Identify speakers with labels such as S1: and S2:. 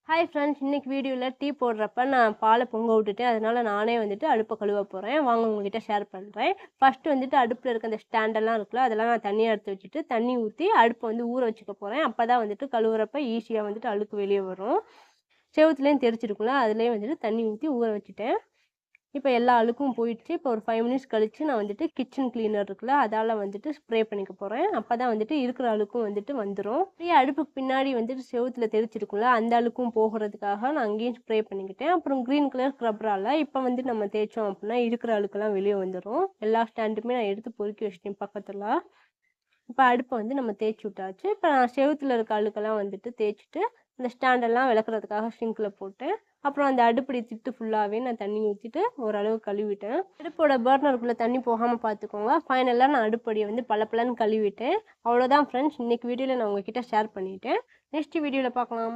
S1: Hi friends, இன்னைக்கு வீடியோவில் tea போடுறப்ப நான் பாலை பொங்க விட்டுட்டேன். அதனால நானே வந்துட்டு அடுப்பை கழுவ போகிறேன். வாங்க உங்ககிட்ட ஷேர் பண்ணுறேன். ஃபஸ்ட்டு வந்துட்டு அடுப்பில் இருக்க அந்த ஸ்டாண்டெல்லாம் இருக்குல்ல, அதெல்லாம் நான் தனியாக எடுத்து வச்சுட்டு தண்ணி ஊற்றி அடுப்பை வந்து ஊற வச்சுக்க போகிறேன். அப்போ தான் வந்துட்டு கழுவுறப்ப ஈஸியாக வந்துட்டு அழுக்கு வெளியே வரும். செவுத்துலேயும் தெரிச்சிருக்கும்ல, அதுலேயும் வந்துட்டு தண்ணி ஊற்றி ஊற வச்சுட்டேன். இப்போ எல்லா அழுக்கும் போயிடுச்சு. இப்போ ஒரு 5 மினிட்ஸ் கழித்து நான் வந்துட்டு கிச்சன் கிளீனர் இருக்குல்ல, அதால் வந்துட்டு ஸ்ப்ரே பண்ணிக்க போகிறேன். அப்போ தான் வந்துட்டு இருக்கிற அழுக்கும் வந்துட்டு வந்துடும். அப்படியே அடுப்புக்கு பின்னாடி வந்துட்டு செவுத்தில் தெரிச்சிருக்கும்ல, அந்த அழுக்கும் போகிறதுக்காக நான் அங்கேயும் ஸ்ப்ரே பண்ணிக்கிட்டேன். அப்புறம் க்ரீன் கலர் ஸ்க்ரப்பரால் இப்போ வந்து நம்ம தேய்ச்சோம் அப்படின்னா இருக்கிற அழுக்கெல்லாம் வெளியே வந்துடும். எல்லா ஸ்டாண்டுமே நான் எடுத்து பொறுக்கி வச்சிட்டேன் பக்கத்தில். இப்போ அடுப்பை வந்து நம்ம தேய்ச்சி விட்டாச்சு. இப்போ நான் செவுத்தில் இருக்க அழுக்கெல்லாம் வந்துட்டு தேய்ச்சிட்டு அந்த ஸ்டாண்டெல்லாம் விளக்குறதுக்காக சிங்கில் போட்டேன். அப்புறம் அந்த அடுப்படி திட்டு ஃபுல்லாகவே நான் தண்ணி ஊற்றிட்டு ஓரளவு கழுவிட்டேன். அடுப்போட பர்னருக்குள்ளே தண்ணி போகாமல் பார்த்துக்கோங்க. ஃபைனலாக நான் அடுப்படியை வந்து பளபளன்னு கழுவிட்டேன். அவ்வளோதான் ஃப்ரெண்ட்ஸ், இன்றைக்கி வீடியோவில் நான் உங்ககிட்ட ஷேர் பண்ணிட்டேன். நெக்ஸ்ட் வீடியோவில் பார்க்கலாம்.